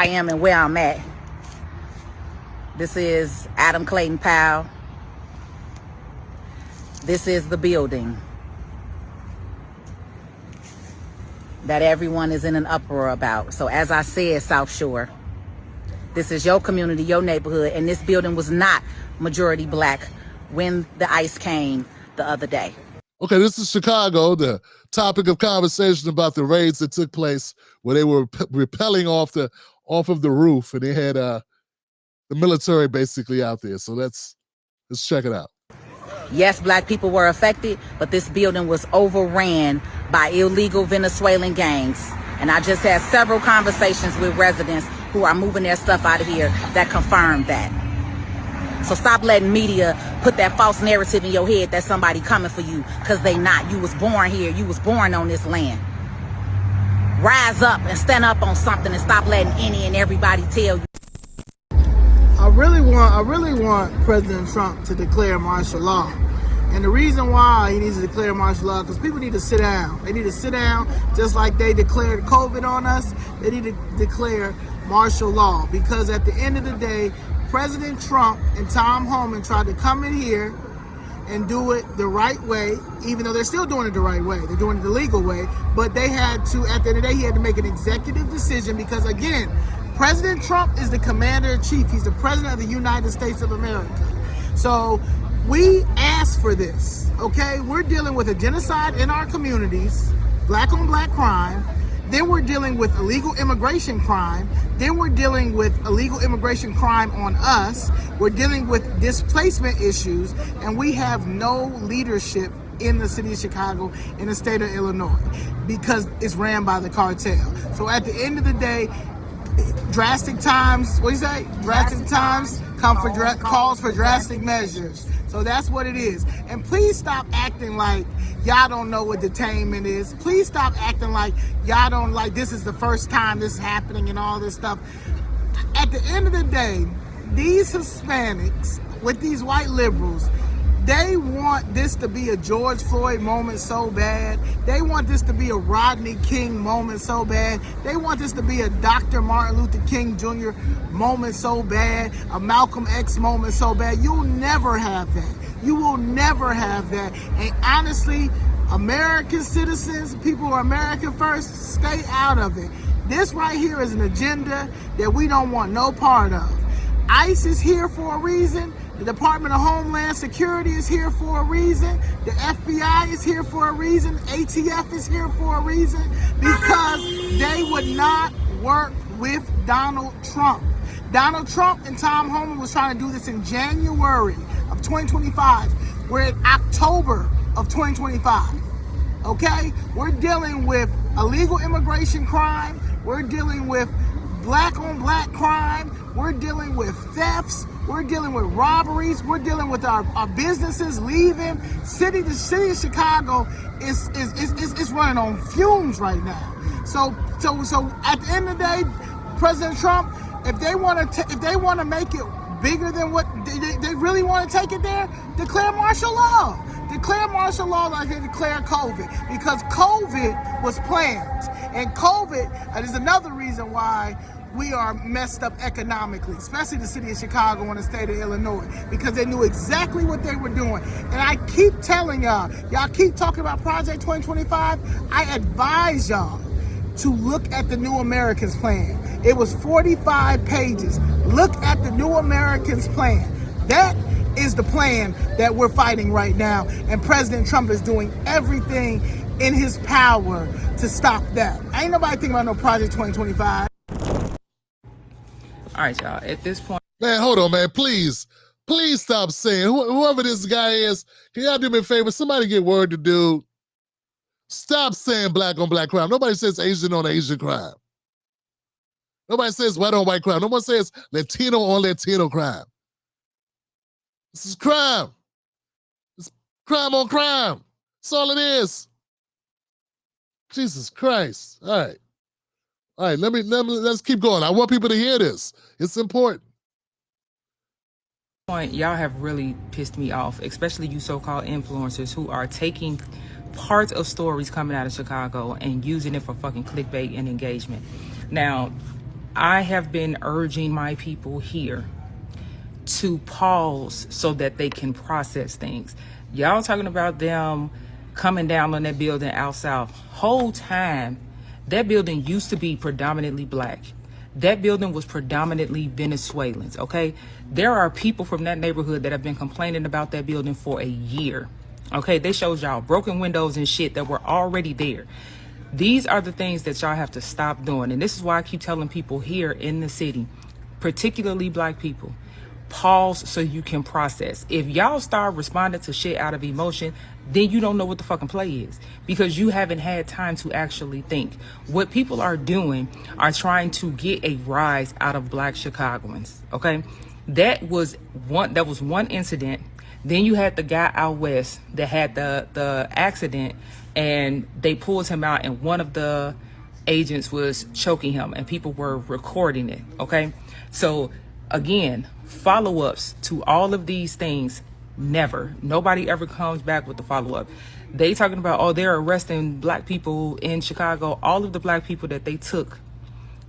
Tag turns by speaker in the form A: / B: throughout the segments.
A: I am and where I'm at. This is Adam Clayton Powell. This is the building that everyone is in an uproar about. So as I said, South Shore, this is your community, your neighborhood, and this building was not majority black when the ICE came the other day.
B: Okay, this is Chicago, the topic of conversation about the raids that took place where they were rappelling off of the roof, and they had the military basically out there. So let's check it out.
A: Yes, black people were affected, but this building was overran by illegal Venezuelan gangs. And I just had several conversations with residents who are moving their stuff out of here that confirmed that. So stop letting media put that false narrative in your head that somebody coming for you, because they not. You was born here. You was born on this land. Rise up and stand up on something and stop letting any and everybody tell you.
C: I really want President Trump to declare martial law. And the reason why he needs to declare martial law, because people need to sit down. They need to sit down just like they declared COVID on us. They need to declare martial law, because at the end of the day, President Trump and Tom Homan tried to come in here and do it the right way, even though they're still doing it the right way. They're doing it the legal way. But they had to, at the end of the day, he had to make an executive decision because, again, President Trump is the commander-in-chief. He's the president of the United States of America. So we asked for this, okay? We're dealing with a genocide in our communities, black-on-black crime. Then we're dealing with illegal immigration crime. Then we're dealing with illegal immigration crime on us. We're dealing with displacement issues, and we have no leadership in the city of Chicago, in the state of Illinois, because it's ran by the cartel. So at the end of the day, drastic times, what do you say? Drastic times come for calls for drastic measures. So that's what it is. And please stop acting like y'all don't know what detainment is. Please stop acting like y'all don't, like this is the first time this is happening and all this stuff. At the end of the day, these Hispanics with these white liberals, they want this to be a George Floyd moment so bad. They want this to be a Rodney King moment so bad. They want this to be a Dr. Martin Luther King Jr. moment so bad, a Malcolm X moment so bad. You'll never have that. You will never have that. And honestly, American citizens, people who are American first, stay out of it. This right here is an agenda that we don't want no part of. ICE is here for a reason. The Department of Homeland Security is here for a reason. The FBI is here for a reason. ATF is here for a reason, because they would not work with Donald Trump. Donald Trump and Tom Homan was trying to do this in January of 2025. We're in October of 2025. Okay? We're dealing with illegal immigration crime. We're dealing with black-on-black crime. We're dealing with thefts. We're dealing with robberies. We're dealing with our businesses leaving. The city of Chicago is running on fumes right now. So at the end of the day, President Trump, if they want to make it bigger than what they really want to take it there, declare martial law. Declare martial law like they declared COVID, because COVID was planned, and COVID is another reason why we are messed up economically, especially the city of Chicago and the state of Illinois, because they knew exactly what they were doing. And I keep telling y'all keep talking about Project 2025. I advise y'all to look at the New Americans plan. It was 45 pages. Look at the New Americans plan. That is the plan that we're fighting right now, and President Trump is doing everything in his power to stop that. Ain't nobody thinking about no Project 2025.
D: All right, y'all. At this point,
B: man, hold on, man. Please stop saying whoever this guy is. Can y'all do me a favor? Somebody get word to dude. Stop saying black on black crime. Nobody says Asian on Asian crime. Nobody says white on white crime. No one says Latino on Latino crime. This is crime. It's crime on crime. That's all it is. Jesus Christ. All right, let's keep going. I want people to hear this. It's important.
D: Y'all have really pissed me off, especially you so-called influencers who are taking parts of stories coming out of Chicago and using it for fucking clickbait and engagement. Now, I have been urging my people here to pause so that they can process things. Y'all talking about them coming down on that building out south. Whole time, that building used to be predominantly black. That building was predominantly Venezuelans, okay? There are people from that neighborhood that have been complaining about that building for a year, okay? They showed y'all broken windows and shit that were already there. These are the things that y'all have to stop doing. And this is why I keep telling people here in the city, particularly black people, pause so you can process. If y'all start responding to shit out of emotion, then you don't know what the fucking play is, because you haven't had time to actually think. What people are doing are trying to get a rise out of black Chicagoans, okay? That was one incident. Then you had the guy out west that had the accident, and they pulled him out, and one of the agents was choking him, and people were recording it, okay? So again, follow-ups to all of these things, never. Nobody ever comes back with the follow-up. They talking about, oh, they're arresting black people in Chicago. All of the black people that they took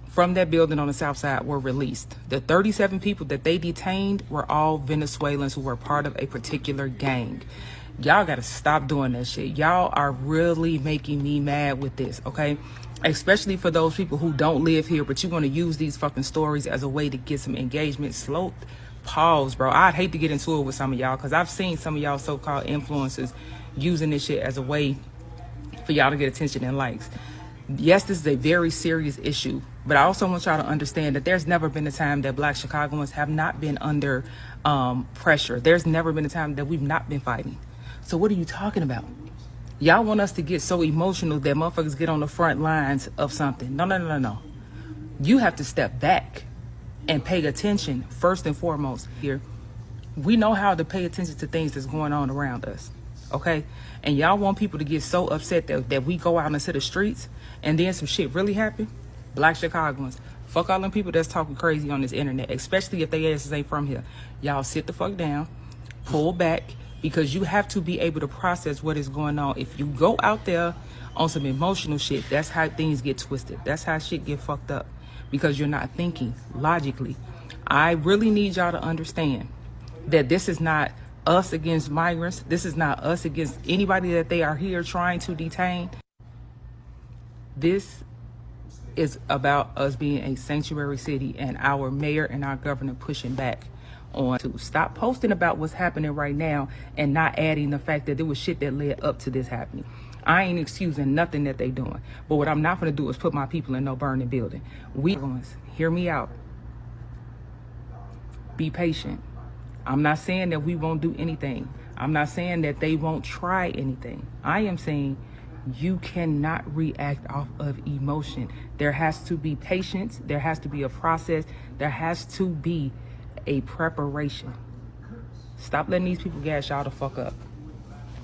D: from that building on the south side were released. The 37 people that they detained were all Venezuelans who were part of a particular gang. Y'all gotta stop doing that shit. Y'all are really making me mad with this, okay? Especially for those people who don't live here, but you want to use these fucking stories as a way to get some engagement. Slow, pause, bro. I'd hate to get into it with some of y'all, because I've seen some of y'all so-called influencers using this shit as a way for y'all to get attention and likes. Yes, this is a very serious issue, but I also want y'all to understand that there's never been a time that black Chicagoans have not been under pressure. There's never been a time that we've not been fighting. So what are you talking about? Y'all want us to get so emotional that motherfuckers get on the front lines of something. No. You have to step back and pay attention first and foremost here. We know how to pay attention to things that's going on around us, okay? And y'all want people to get so upset that we go out into the streets and then some shit really happen? Black Chicagoans, fuck all them people that's talking crazy on this internet, especially if they asses ain't from here. Y'all sit the fuck down, pull back, because you have to be able to process what is going on. If you go out there on some emotional shit, that's how things get twisted. That's how shit get fucked up, because you're not thinking logically. I really need y'all to understand that this is not us against migrants. This is not us against anybody that they are here trying to detain. This is about us being a sanctuary city and our mayor and our governor pushing back on to stop posting about what's happening right now and not adding the fact that there was shit that led up to this happening. I ain't excusing nothing that they doing, but what I'm not going to do is put my people in no burning building. Hear me out. Be patient. I'm not saying that we won't do anything. I'm not saying that they won't try anything. I am saying you cannot react off of emotion. There has to be patience. There has to be a process. There has to be a preparation. Stop letting these people gas y'all the fuck up.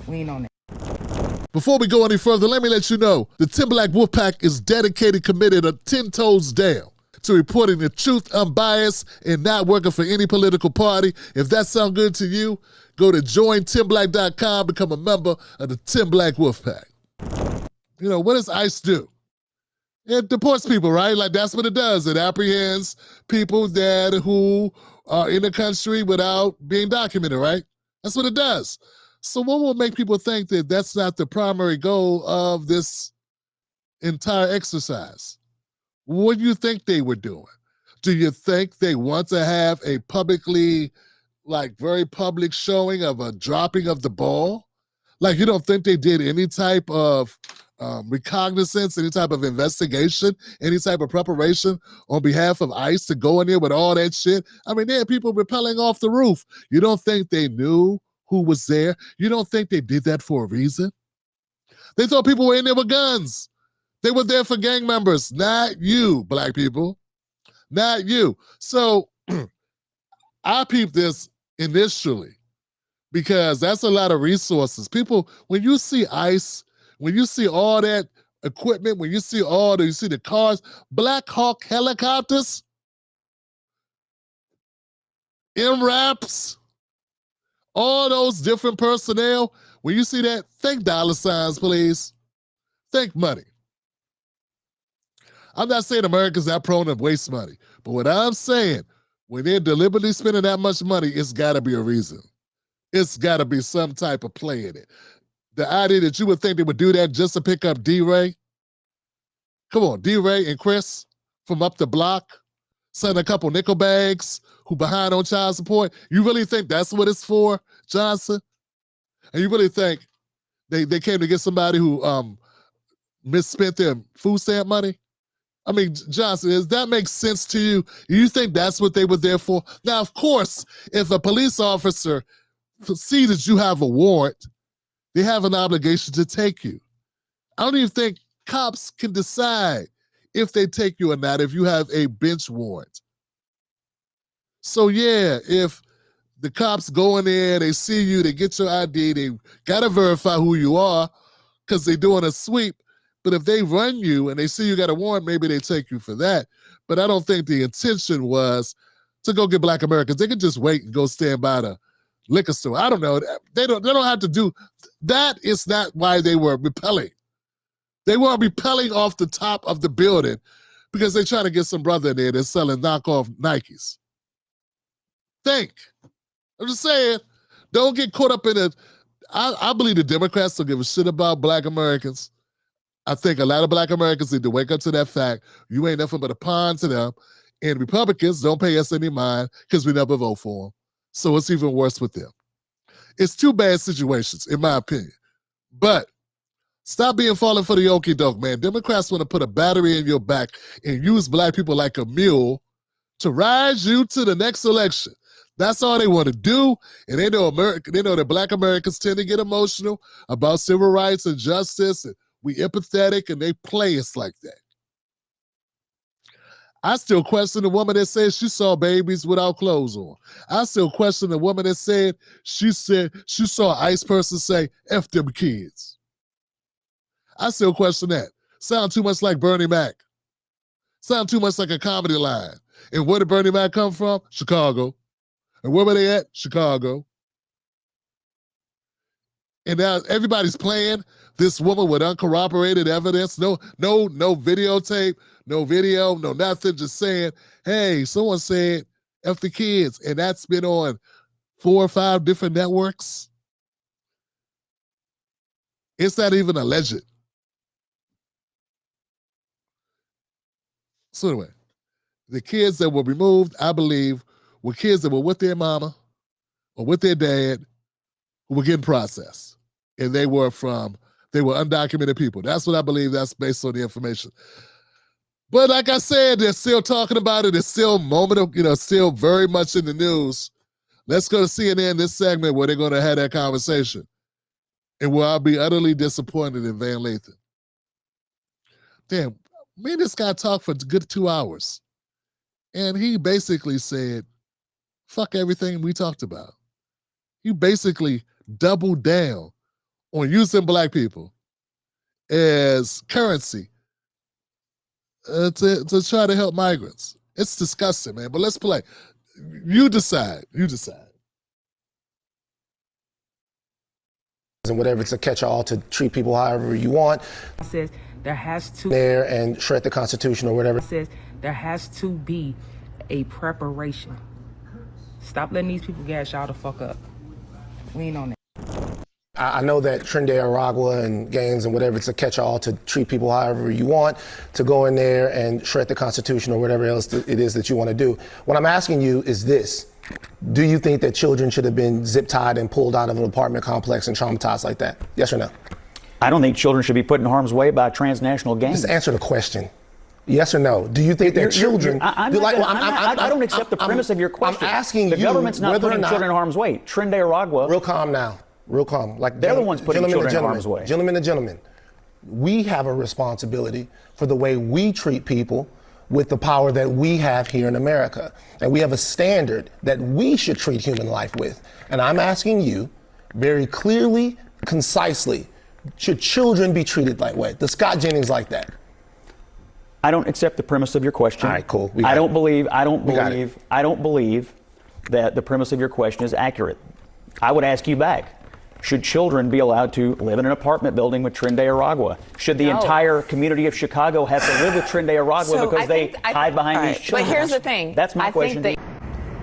D: We ain't on that.
B: Before we go any further, let me let you know the Tim Black Wolfpack is dedicated, committed, 10 toes down to reporting the truth, unbiased, and not working for any political party. If that sounds good to you, go to jointimblack.com, become a member of the Tim Black Wolfpack. You know, what does ICE do? It deports people, right? Like, that's what it does. It apprehends people who are in the country without being documented, right? That's what it does. So what will make people think that that's not the primary goal of this entire exercise? What do you think they were doing? Do you think they want to have a publicly, like, very public showing of a dropping of the ball? Like, you don't think they did any type of recognizance, any type of investigation, any type of preparation on behalf of ICE to go in there with all that shit? I mean, they had people rappelling off the roof. You don't think they knew who was there? You don't think they did that for a reason? They thought people were in there with guns. They were there for gang members, not you, black people, not you. So I peeped this initially because that's a lot of resources. People, when you see ICE, when you see all that equipment, when you see you see the cars, Black Hawk helicopters, MRAPs, all those different personnel, when you see that, think dollar signs, please. Think money. I'm not saying America's not prone to waste money, but what I'm saying, when they're deliberately spending that much money, it's got to be a reason. It's got to be some type of play in it. The idea that you would think they would do that just to pick up D-Ray. Come on, D-Ray and Chris from up the block, sending a couple nickel bags who behind on child support. You really think that's what it's for, Johnson? And you really think they came to get somebody who misspent their food stamp money? I mean, Johnson, does that make sense to you? You think that's what they were there for? Now, of course, if a police officer sees that you have a warrant, they have an obligation to take you. I don't even think cops can decide if they take you or not if you have a bench warrant. So yeah, if the cops go in there, they see you, they get your ID, they gotta verify who you are because they're doing a sweep. But if they run you and they see you got a warrant, maybe they take you for that. But I don't think the intention was to go get Black Americans. They could just wait and go stand by the liquor store. I don't know. They don't have to do that. Is not why they were repelling. They weren't repelling off the top of the building because they're trying to get some brother in there that's selling knockoff Nikes. I'm just saying, don't get caught up in it. I believe the Democrats don't give a shit about Black Americans. I think a lot of Black Americans need to wake up to that fact. You ain't nothing but a pawn to them. And Republicans don't pay us any mind because we never vote for them. So it's even worse with them. It's two bad situations, in my opinion. But stop being falling for the okie doke, man. Democrats want to put a battery in your back and use Black people like a mule to ride you to the next election. That's all they want to do. And they know that Black Americans tend to get emotional about civil rights and justice, and we empathetic, and they play us like that. I still question the woman that said she saw babies without clothes on. I still question the woman that said she saw an ICE person say, F them kids. I still question that. Sound too much like Bernie Mac. Sound too much like a comedy line. And where did Bernie Mac come from? Chicago. And where were they at? Chicago. And now everybody's playing this woman with uncorroborated evidence. No videotape, no video, no nothing. Just saying, hey, someone said F the kids. And that's been on 4 or 5 different networks. It's not even alleged. So anyway, the kids that were removed, I believe, were kids that were with their mama or with their dad who were getting processed. And they were undocumented people. That's what I believe. That's based on the information. But like I said, they're still talking about it. It's still still very much in the news. Let's go to CNN this segment where they're going to have that conversation. And where I'll be utterly disappointed in Van Lathan. Damn, me and this guy talked for a good 2 hours. And he basically said, fuck everything we talked about. He basically doubled down on using Black people as currency to try to help migrants. It's disgusting, man. But let's play. You decide.
E: And whatever, it's a catch-all to treat people however you want.
D: It says there has to
E: there and shred the Constitution or whatever.
D: It says there has to be a preparation. Stop letting these people gas y'all the fuck up. We ain't on that.
E: I know that Trinidad, Aragua, and Gaines and whatever, it's a catch-all to treat people however you want, to go in there and shred the Constitution or whatever else it is that you want to do. What I'm asking you is this. Do you think that children should have been zip-tied and pulled out of an apartment complex and traumatized like that? Yes or no?
F: I don't think children should be put in harm's way by transnational gangs.
E: Just answer the question. Yes or no? Do you think that children...
F: I don't accept the premise of your question.
E: I'm asking you
F: the government's not putting children in harm's way. Trinidad, Aragua...
E: Real calm now. Real calm. Like
F: they're the ones putting children in harm's way.
E: Gentlemen and gentlemen, we have a responsibility for the way we treat people with the power that we have here in America. And we have a standard that we should treat human life with. And I'm asking you very clearly, concisely, should children be treated that way? The Scott Jennings like that?
F: I don't accept the premise of your question.
E: All right, cool.
F: I don't believe that the premise of your question is accurate. I would ask you back. Should children be allowed to live in an apartment building with Trinidad Aragua? Should the entire community of Chicago have to live with Trinidad Aragua because they hide behind these children?
G: But here's the thing.
F: That's my question.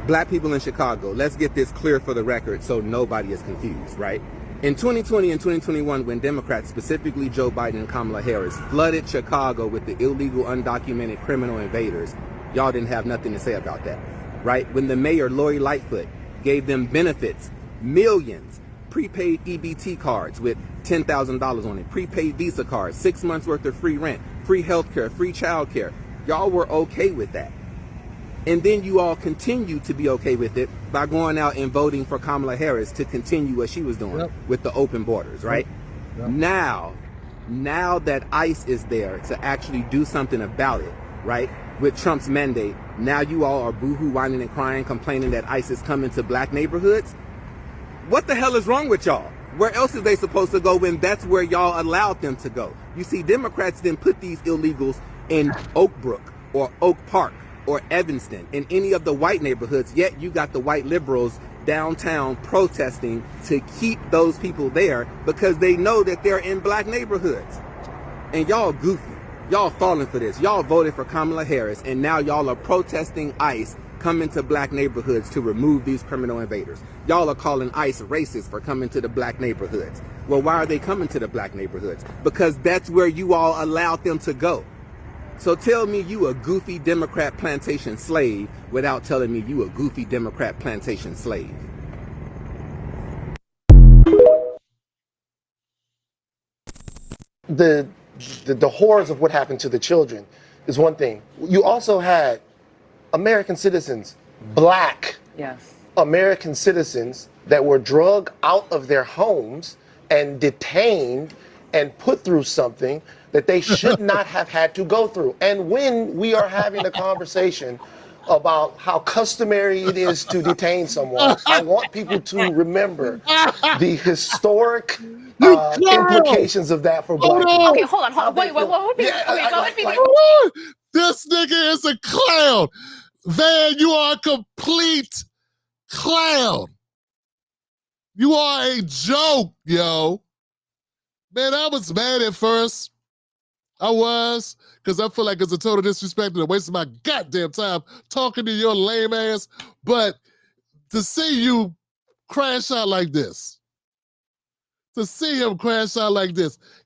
H: Black people in Chicago, let's get this clear for the record so nobody is confused, right? In 2020 and 2021, when Democrats, specifically Joe Biden and Kamala Harris, flooded Chicago with the illegal, undocumented criminal invaders, y'all didn't have nothing to say about that, right? When the mayor, Lori Lightfoot, gave them benefits, millions, prepaid EBT cards with $10,000 on it, prepaid Visa cards, 6 months worth of free rent, free healthcare, free childcare. Y'all were okay with that. And then you all continue to be okay with it by going out and voting for Kamala Harris to continue what she was doing with the open borders, right? Now that ICE is there to actually do something about it, right? With Trump's mandate, now you all are boohoo, whining and crying, complaining that ICE is coming to black neighborhoods. What the hell is wrong with y'all? Where else are they supposed to go when that's where y'all allowed them to go? You see, Democrats didn't put these illegals in Oak Brook or Oak Park or Evanston, in any of the white neighborhoods, yet you got the white liberals downtown protesting to keep those people there because they know that they're in black neighborhoods. And y'all goofy. Y'all falling for this. Y'all voted for Kamala Harris, and now y'all are protesting ICE coming to black neighborhoods to remove these criminal invaders. Y'all are calling ICE racist for coming to the black neighborhoods. Well, why are they coming to the black neighborhoods? Because that's where you all allowed them to go. So tell me you a goofy Democrat plantation slave without telling me you a goofy Democrat plantation slave.
E: The horrors of what happened to the children is one thing. You also had American citizens, black American citizens that were drugged out of their homes and detained and put through something that they should not have had to go through. And when we are having a conversation about how customary it is to detain someone, I want people to remember the historic implications of that for black people.
G: Okay, hold on. Wait, what would be?
B: This nigga is a clown. Van, you are a complete clown. You are a joke, yo. Man, I was mad at first. I was, because I feel like it's a total disrespect and a waste of my goddamn time talking to your lame ass. But to see you crash out like this,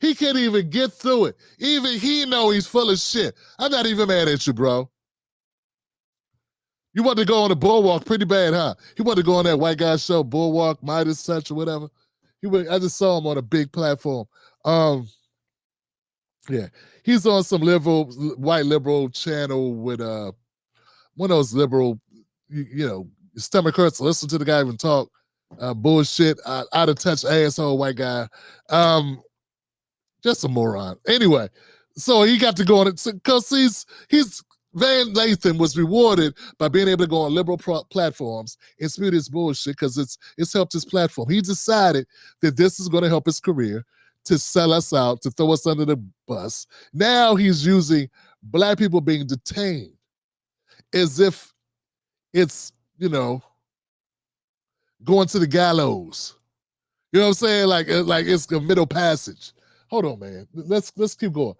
B: he can't even get through it. Even he know he's full of shit. I'm not even mad at you, bro. You want to go on the boardwalk pretty bad, huh? He wanted to go on that white guy show, Boardwalk, Midas Touch or whatever. I just saw him on a big platform. Yeah, he's on some white liberal channel with one of those liberal, stomach hurts. Listen to the guy even talk bullshit, out of touch asshole white guy. Just a moron. Anyway, so he got to go on it because he's Van Lathan was rewarded by being able to go on liberal platforms and spew his bullshit because it's helped his platform. He decided that this is going to help his career, to sell us out, to throw us under the bus. Now he's using black people being detained as if it's, going to the gallows. You know what I'm saying? Like it's a middle passage. Hold on, man. Let's keep going.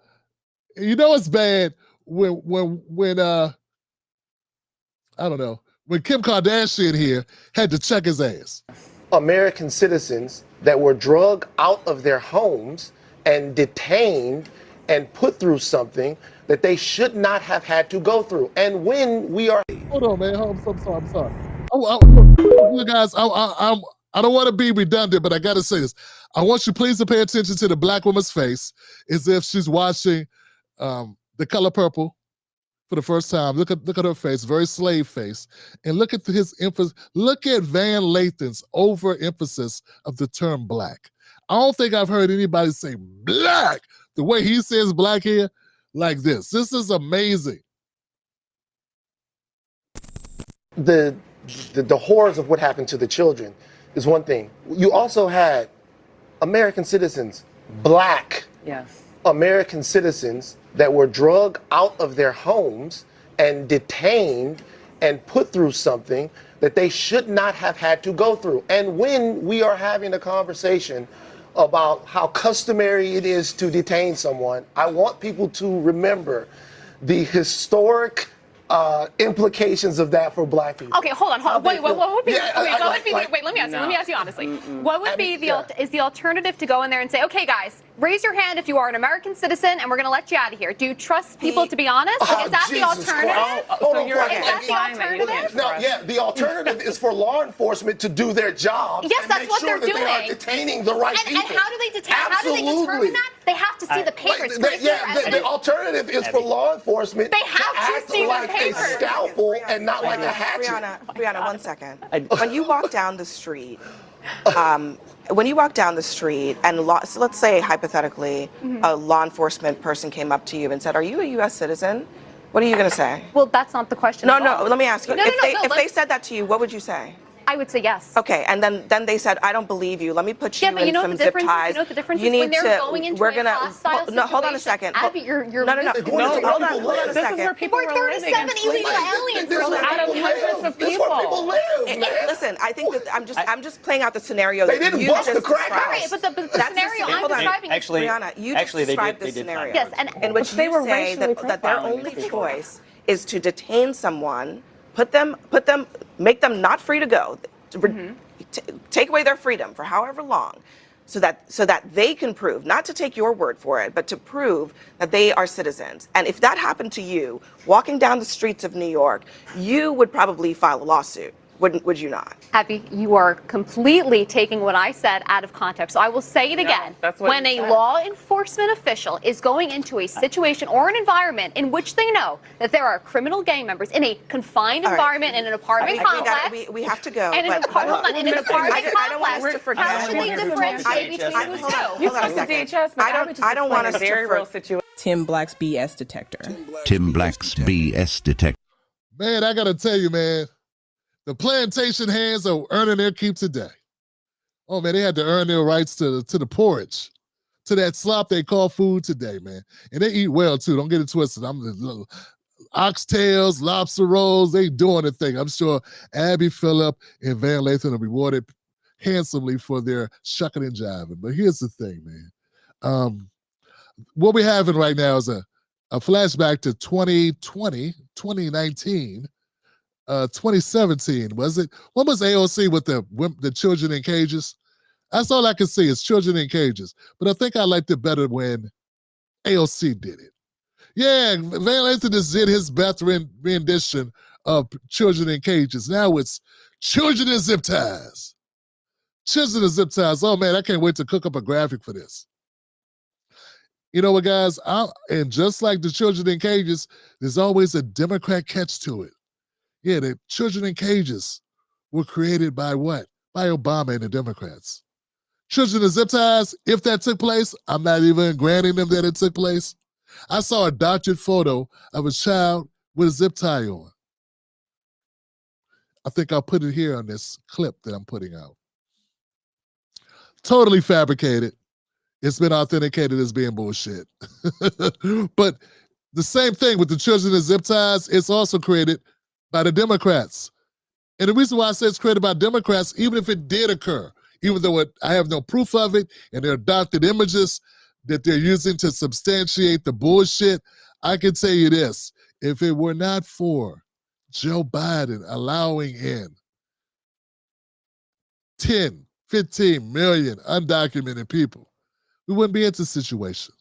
B: You know it's bad when I don't know, when Kim Kardashian here had to check his ass.
E: American citizens that were drugged out of their homes and detained and put through something that they should not have had to go through. And when we are...
B: Hold on, man. I'm sorry. Look, guys, I don't want to be redundant, but I got to say this. I want you please to pay attention to the black woman's face as if she's watching The Color Purple for the first time. Look at her face, very slave face. And look at his emphasis. Look at Van Lathan's overemphasis of the term black. I don't think I've heard anybody say black the way he says black here like this. This is amazing.
E: The horrors of what happened to the children is one thing. You also had American citizens, black American citizens that were drugged out of their homes and detained and put through something that they should not have had to go through. And when we are having a conversation about how customary it is to detain someone, I want people to remember the historic implications of that for Black people.
G: Okay, hold on. Wait, what would be? Wait, let me ask you honestly. What would be the alternative to go in there and say, okay, guys, raise your hand if you are an American citizen, and we're going to let you out of here. Do you trust people to be honest? Is that the alternative? Is that the alternative?
E: No, yeah, the alternative is for law enforcement to do their job.
G: Yes, that's what they're doing.
E: They are detaining the right people.
G: And how do they detain? How do they determine that? They have to see the papers.
E: The alternative is for law enforcement
G: to
E: act
G: see
E: like
G: the papers.
E: a scalpel and not like a hatchet.
I: Brianna, 1 second. When you walk down the street, and so let's say hypothetically, a law enforcement person came up to you and said, "Are you a U.S. citizen?" What are you going to say?
G: Well, that's not the question.
I: No. Let me ask you. If they said that to you, what would you say?
G: I would say yes.
I: Okay, and then they said, "I don't believe you. Let me put you in some zip ties."
G: You know what the difference is? When they're going into a hostile situation.
I: Hold on a second.
G: Abby, you're
I: hold on a second.
G: There were 37 illegal aliens
I: out of hundreds of people. Listen, I think that I'm just playing out the scenario that you just described.
G: Right, but the scenario I'm describing is
I: Brianna, you just described the scenario.
G: Yes, and
I: in which they say that their only choice is to detain someone, make them not free to go, take away their freedom for however long, so that they can prove, not to take your word for it, but to prove that they are citizens. And if that happened to you, walking down the streets of New York, you would probably file a lawsuit. Would you not?
G: Abby, you are completely taking what I said out of context. So I will say it again. When a law enforcement official is going into a situation or an environment in which they know that there are criminal gang members in a confined environment in an apartment complex.
I: We have to go.
G: And in an apartment complex,
I: I don't want us to forget.
G: How should they differentiate between the two?
I: Hold on a second. I don't want us to
J: Tim Black's BS detector.
K: Tim Black's BS detector.
B: Man, I got to tell you, man. The plantation hands are earning their keep today. Oh, man, they had to earn their rights to the porridge, to that slop they call food today, man. And they eat well, too. Don't get it twisted. I'm the little oxtails, lobster rolls, they doing the thing. I'm sure Abby Phillip and Van Lathan are rewarded handsomely for their shucking and jiving. But here's the thing, man. What we're having right now is a flashback to 2019, 2017, was it? What was AOC with the children in cages? That's all I can see is children in cages. But I think I liked it better when AOC did it. Yeah, Van Lathan just did his best rendition of children in cages. Now it's children in zip ties. Children in zip ties. Oh, man, I can't wait to cook up a graphic for this. You know what, guys? And just like the children in cages, there's always a Democrat catch to it. Yeah, the children in cages were created by what? By Obama and the Democrats. Children in zip ties, if that took place, I'm not even granting them that it took place. I saw a doctored photo of a child with a zip tie on. I think I'll put it here on this clip that I'm putting out. Totally fabricated. It's been authenticated as being bullshit. But the same thing with the children in zip ties, it's also created by the Democrats. And the reason why I say it's created by Democrats, even if it did occur, even though I have no proof of it, and they're adopted images that they're using to substantiate the bullshit, I can tell you this. If it were not for Joe Biden allowing in 10, 15 million undocumented people, we wouldn't be in this situation.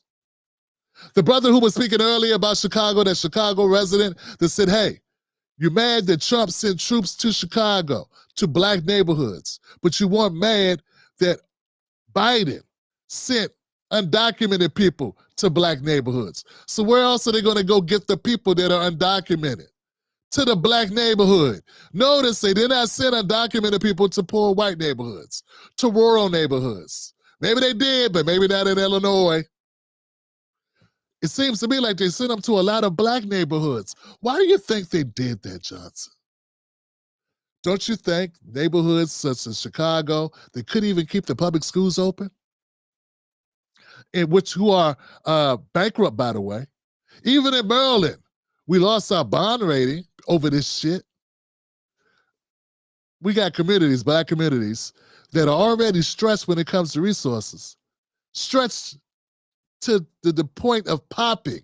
B: The brother who was speaking earlier about Chicago, that Chicago resident that said, hey, you're mad that Trump sent troops to Chicago, to black neighborhoods, but you weren't mad that Biden sent undocumented people to black neighborhoods. So where else are they going to go get the people that are undocumented? To the black neighborhood. Notice they did not send undocumented people to poor white neighborhoods, to rural neighborhoods. Maybe they did, but maybe not in Illinois. It seems to me like they sent them to a lot of black neighborhoods. Why do you think they did that, Johnson? Don't you think neighborhoods such as Chicago, they couldn't even keep the public schools open? Who are bankrupt, by the way. Even in Maryland, we lost our bond rating over this shit. we got communities, black communities, that are already stretched when it comes to resources, stretched to the point of popping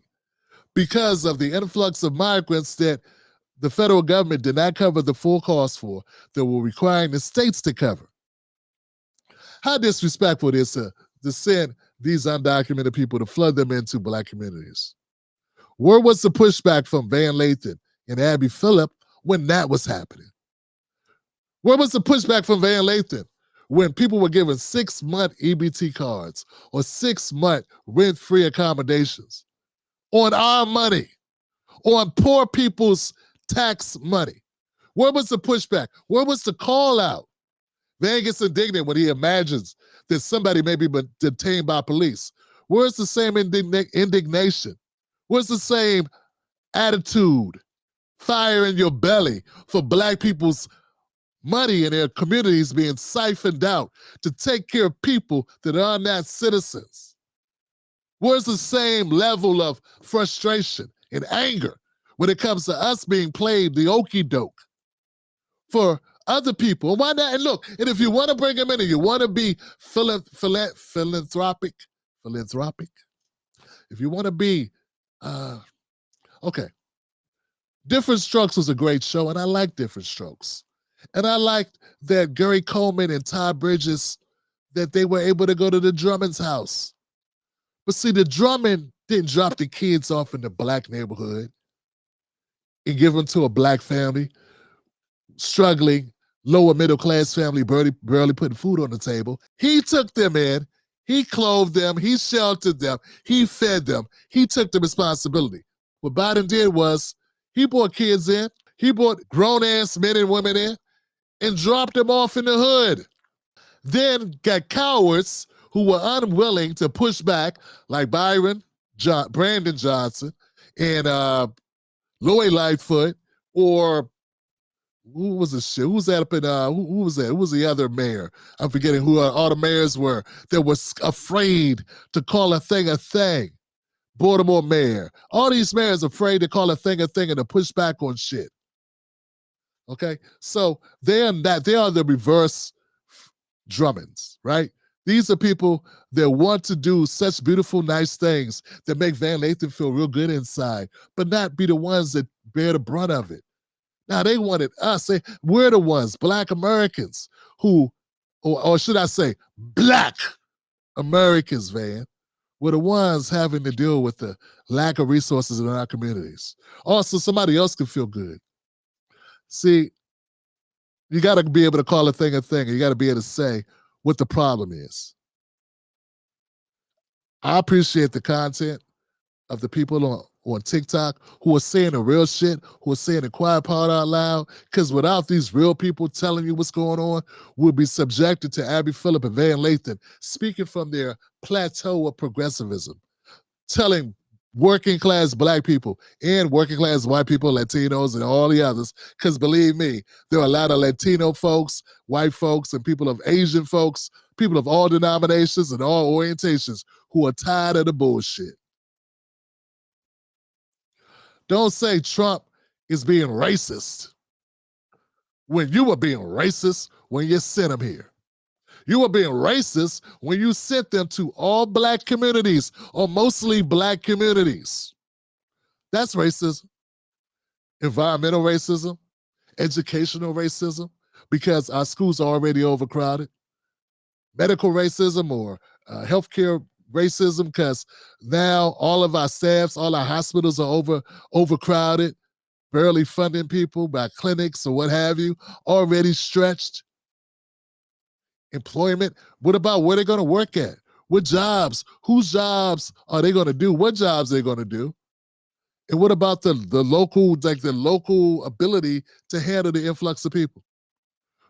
B: because of the influx of migrants that the federal government did not cover the full cost for, that were requiring the states to cover. How disrespectful it is to send these undocumented people to flood them into black communities. Where was the pushback from Van Lathan and Abby Phillip when that was happening? Where was the pushback from Van Lathan when people were given 6-month EBT cards or 6-month rent-free accommodations on our money, on poor people's tax money? Where was the pushback? Where was the call out? Van gets indignant when he imagines that somebody may be detained by police. Where's the same indignation? Where's the same attitude, fire in your belly for black people's money in their communities being siphoned out to take care of people that are not citizens? Where's the same level of frustration and anger when it comes to us being played the okie doke for other people? Why not? And look, and if you want to bring them in and you want to be philanthropic, if you want to be, okay. Different Strokes was a great show, and I like Different Strokes. And I liked that Gary Coleman and Todd Bridges, that they were able to go to the Drummond's house. But see, the Drummond didn't drop the kids off in the black neighborhood and give them to a black family, struggling, lower middle class family, barely putting food on the table. He took them in, he clothed them, he sheltered them, he fed them, he took the responsibility. What Biden did was he brought kids in, he brought grown-ass men and women in, and dropped them off in the hood. Then got cowards who were unwilling to push back, like Brandon Johnson and Lloyd Lightfoot, or who was the shit? Who was that up in, who was that? Who was the other mayor? I'm forgetting who all the mayors were that was afraid to call a thing a thing. Baltimore mayor. All these mayors afraid to call a thing and to push back on shit. Okay? So they are the reverse Drummonds, right? These are people that want to do such beautiful, nice things that make Van Lathan feel real good inside, but not be the ones that bear the brunt of it. Now, they wanted us. We're the ones, black Americans, who, or should I say, black Americans, Van, were the ones having to deal with the lack of resources in our communities. Also, somebody else can feel good. See, you got to be able to call a thing. You got to be able to say what the problem is. I appreciate the content of the people on TikTok who are saying the real shit, who are saying the quiet part out loud, because without these real people telling you what's going on, we'll be subjected to Abby Phillip and Van Lathan speaking from their plateau of progressivism, telling working class black people and working class white people, Latinos, and all the others, because believe me, there are a lot of Latino folks, white folks, and people of Asian folks, people of all denominations and all orientations who are tired of the bullshit. Don't say Trump is being racist when you were being racist when you sent him here. You were being racist when you sent them to all black communities or mostly black communities. That's racism. Environmental racism, educational racism, because our schools are already overcrowded. Medical racism or healthcare racism, because now all of our staffs, all our hospitals are overcrowded, barely funding people by clinics or what have you, already stretched. Employment, what about where they're going to work at? What jobs? Whose jobs are they going to do? What jobs are they going to do? And what about the local ability to handle the influx of people?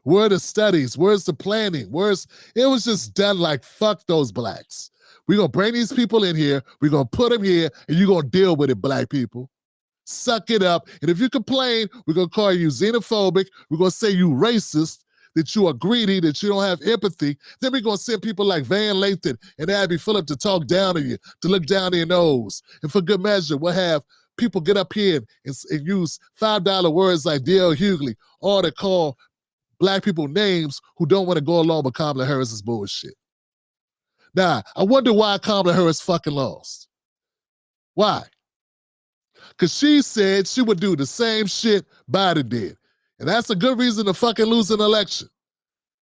B: Where are the studies? Where's the planning? It was just done like, fuck those blacks. We're going to bring these people in here, we're going to put them here, and you're going to deal with it, black people. Suck it up. And if you complain, we're going to call you xenophobic, we're going to say you racist, that you are greedy, that you don't have empathy. Then we're going to send people like Van Lathan and Abby Phillip to talk down to you, to look down your nose. And for good measure, we'll have people get up here and use $5 words like D.L. Hughley, or to call black people names who don't want to go along with Kamala Harris's bullshit. Now, I wonder why Kamala Harris fucking lost. Why? Because she said she would do the same shit Biden did. And that's a good reason to fucking lose an election.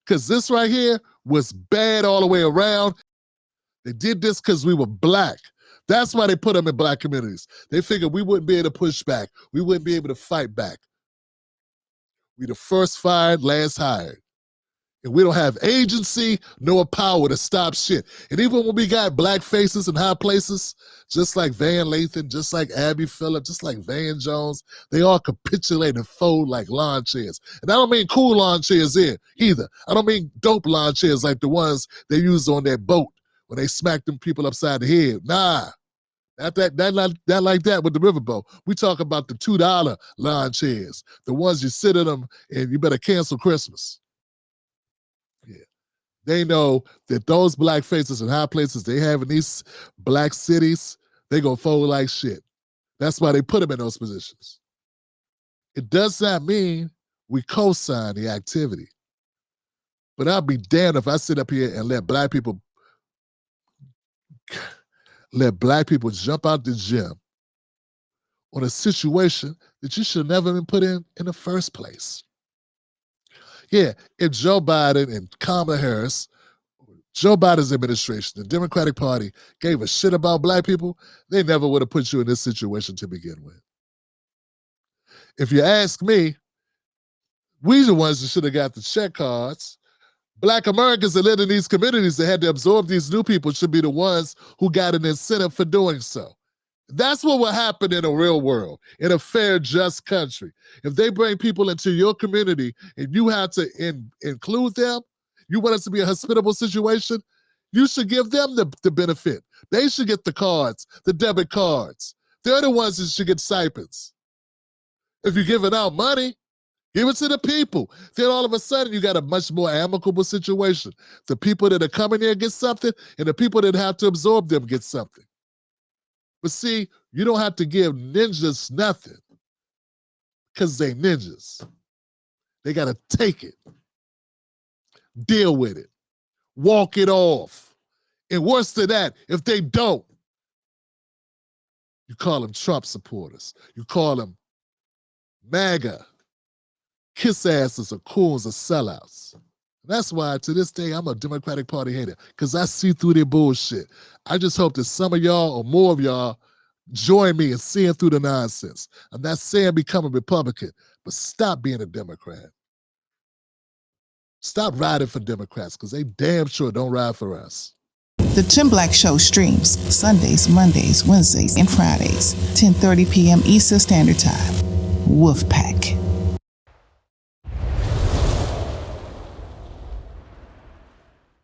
B: Because this right here was bad all the way around. They did this because we were black. That's why they put them in black communities. They figured we wouldn't be able to push back. We wouldn't be able to fight back. We the first fired, last hired. And we don't have agency nor power to stop shit. And even when we got black faces in high places, just like Lathan, just like Abby Phillip, just like Van Jones, they all capitulate and fold like lawn chairs. And I don't mean cool lawn chairs here either. I don't mean dope lawn chairs like the ones they used on their boat when they smacked them people upside the head. Nah, not like that with the riverboat. We talk about the $2 lawn chairs, the ones you sit in them and you better cancel Christmas. Yeah, they know that those black faces in high places they have in these black cities, they gonna fold like shit. That's why they put them in those positions. It does not mean we co-sign the activity. But I'll be damned if I sit up here and let black people jump out the gym on a situation that you should never have been put in the first place. Yeah, if Joe Biden and Kamala Harris, Joe Biden's administration, the Democratic Party, gave a shit about black people, they never would have put you in this situation to begin with. If you ask me, we the ones that should have got the check cards. Black Americans that live in these communities that had to absorb these new people should be the ones who got an incentive for doing so. That's what will happen in a real world, in a fair, just country. If they bring people into your community and you have to include them, you want it to be a hospitable situation, you should give them the benefit. They should get the cards, the debit cards. They're the ones that should get stipends. If you're giving out money, give it to the people. Then all of a sudden, you got a much more amicable situation. The people that are coming here get something, and the people that have to absorb them get something. But see, you don't have to give ninjas nothing because they ninjas. They got to take it, deal with it, walk it off. And worse than that, if they don't, you call them Trump supporters. You call them MAGA. Kiss asses or coons or sellouts. That's why to this day I'm a Democratic Party hater, because I see through their bullshit. I just hope that some of y'all or more of y'all join me in seeing through the nonsense. I'm not saying become a Republican, but stop being a Democrat. Stop riding for Democrats, because they damn sure don't ride for us.
L: The Tim Black Show streams Sundays, Mondays, Wednesdays, and Fridays, 10:30 p.m. Eastern Standard Time. Wolfpack.